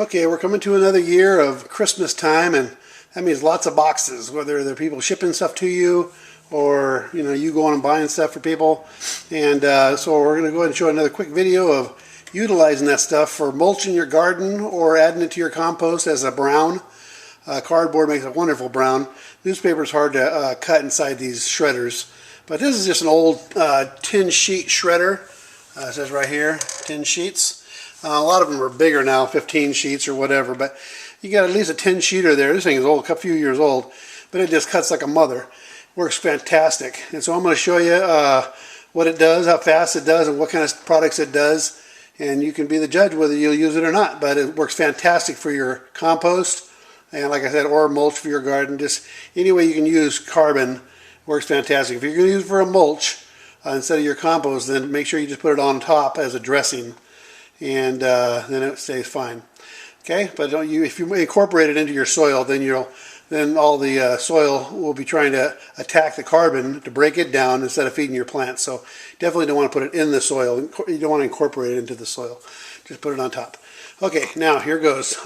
Okay, we're coming to another year of Christmas time, and that means lots of boxes, whether they're people shipping stuff to you or you going and buying stuff for people. And so we're going to go ahead and show another quick video of utilizing that stuff for mulching your garden or adding it to your compost as a brown. Cardboard makes a wonderful brown. Newspaper is hard to cut inside these shredders, but this is just an old tin sheet shredder. It says right here, tin sheets. A lot of them are bigger now, 15 sheets or whatever, but you got at least a 10 sheeter there. This thing is old, a few years old, but it just cuts like a mother. Works fantastic. And so I'm going to show you what it does, how fast it does, and what kind of products it does. And you can be the judge whether you'll use it or not, but it works fantastic for your compost. And like I said, or mulch for your garden. Just any way you can use carbon works fantastic. If you're going to use it for a mulch instead of your compost, then make sure you just put it on top as a dressing. And then it stays fine. Okay, but if you incorporate it into your soil, then all the soil will be trying to attack the carbon to break it down instead of feeding your plants. So definitely don't want to put it in the soil. You don't want to incorporate it into the soil. Just put it on top. Okay, now here goes.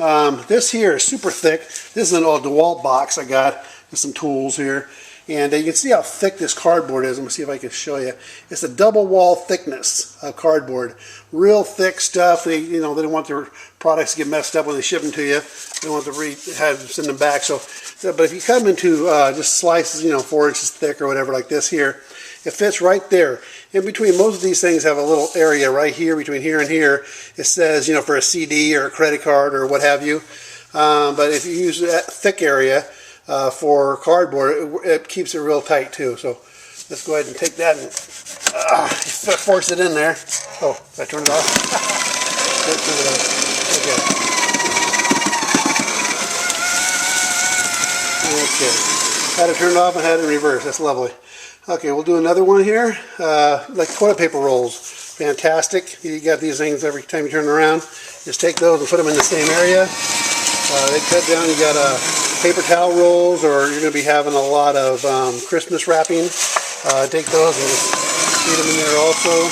This here is super thick. This is an old DeWalt box I got with some tools here. And you can see how thick this cardboard is. I'm going to see if I can show you. It's a double wall thickness of cardboard. Real thick stuff. They don't want their products to get messed up when they ship them to you. They don't want to send them back. But if you cut them into just slices, 4 inches thick or whatever like this here, it fits right there. In between, most of these things have a little area right here, between here and here. It says, for a CD or a credit card or what have you. But if you use that thick area, for cardboard, it keeps it real tight too. So let's go ahead and take that and force it in there. Oh, did I turn it off? Turn it off. Okay. Had it turned off and had it in reverse. That's lovely. Okay, we'll do another one here. Like toilet paper rolls. Fantastic. You got these things every time you turn around. Just take those and put them in the same area. They cut down. You got paper towel rolls, or you're going to be having a lot of Christmas wrapping. Take those and just feed them in there also.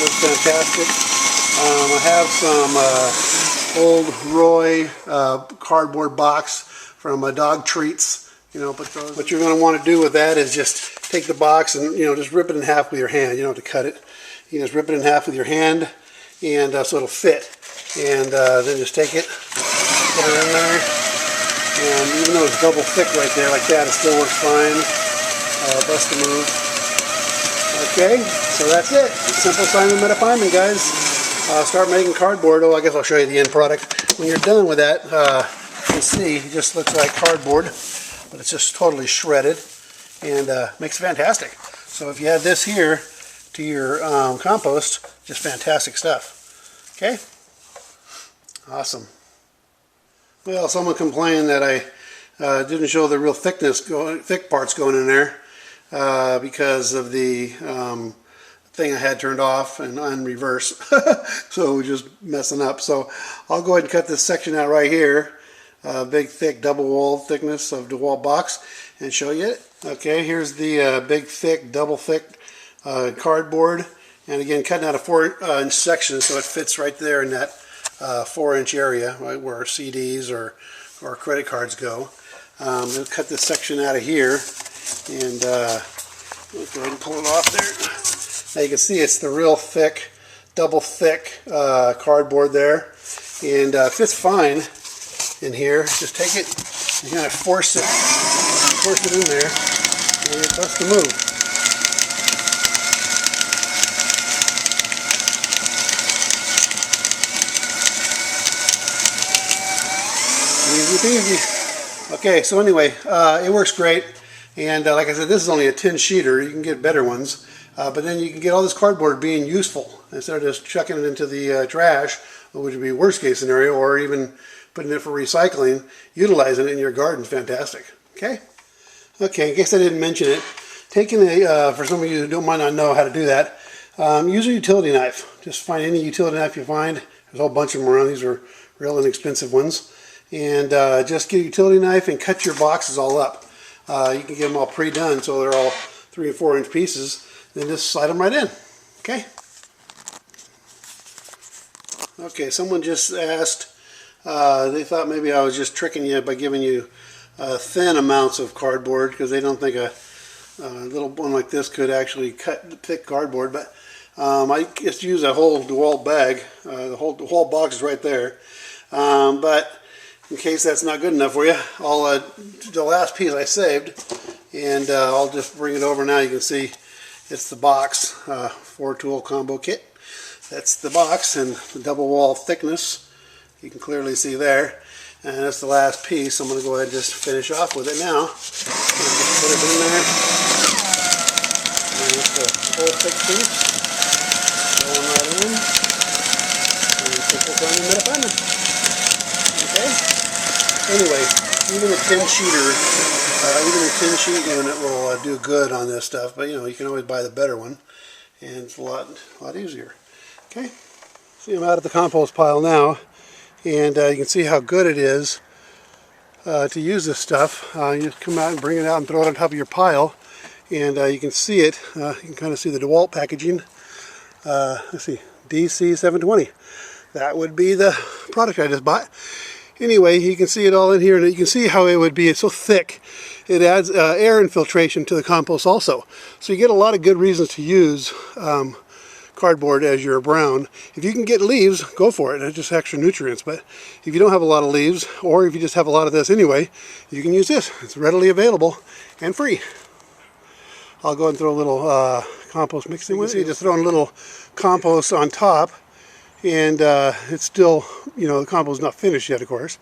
Looks fantastic. I have some old Roy cardboard box from dog treats. Put those. What you're going to want to do with that is just take the box and just rip it in half with your hand. You don't have to cut it. You just rip it in half with your hand, and so it'll fit. And then just take it, put it in there. And even though it's double thick right there like that, it still works fine. Bust a move. Okay, so that's it. Simple Simon Metaphymin, guys. Start making cardboard. Oh, I guess I'll show you the end product. When you're done with that, you can see it just looks like cardboard, but it's just totally shredded and makes it fantastic. So if you add this here to your compost, just fantastic stuff. Okay, awesome. Well, someone complained that I didn't show the real thick parts going in there because of the thing I had turned off and on reverse. So it was just messing up. So I'll go ahead and cut this section out right here. Big, thick, double wall thickness of DeWalt box and show you it. Okay, here's the big, thick, double thick cardboard. And again, cutting out a 4-inch section so it fits right there in that 4-inch area, right, where CDs or credit cards go. We'll cut this section out of here, and let's go ahead and pull it off there. Now you can see it's the real thick, double thick cardboard there, and fits fine in here. Just take it and kind of force it in there, and it busts the move. Easy peasy. Okay, so anyway, it works great, and like I said, this is only a 10-sheeter. You can get better ones, but then you can get all this cardboard being useful instead of just chucking it into the trash, which would be worst case scenario, or even putting it for recycling. Utilizing it in your garden is fantastic. Okay, in case I didn't mention it, taking for some of you who might not know how to do that, use a utility knife. Just find any utility knife you find. There's a whole bunch of them around. These are real inexpensive ones. And just get a utility knife and cut your boxes all up. You can get them all pre-done so they're all 3 and 4 inch pieces. Then just slide them right in. Okay. Okay, someone just asked They thought maybe I was just tricking you by giving you thin amounts of cardboard, because they don't think a little one like this could actually cut thick cardboard. But I just use a whole DeWalt bag. The whole box is right there. But in case that's not good enough for you, I'll the last piece I saved, and I'll just bring it over now. You can see it's the box, 4-tool combo kit. That's the box, and the double wall thickness you can clearly see there. And that's the last piece. I'm going to go ahead and just finish off with it now. Just put it in there. And it's the whole thick piece. Going right in. And simple going in the Okay? Anyway, even a tin sheeter, even a tin sheet unit will do good on this stuff. But you know, you can always buy the better one. And it's a lot easier. Okay? See, I'm out at the compost pile now. And you can see how good it is to use this stuff. You just come out and bring it out and throw it on top of your pile, and you can see it. You can kind of see the DeWalt packaging. Let's see, DC720. That would be the product I just bought. Anyway, you can see it all in here, and you can see how it would be. It's so thick. It adds air infiltration to the compost also. So you get a lot of good reasons to use cardboard as your brown. If you can get leaves, go for it. It's just extra nutrients. But if you don't have a lot of leaves, or if you just have a lot of this anyway, you can use this. It's readily available and free. I'll go and throw a little compost mixing with it. Just throwing a little compost on top, and it's still, you know, the compost is not finished yet, of course,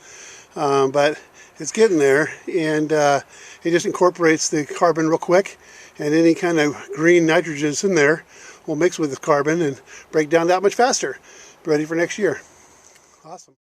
but it's getting there, and it just incorporates the carbon real quick, and any kind of green nitrogen that's in there will mix with the carbon and break down that much faster. Ready for next year. Awesome.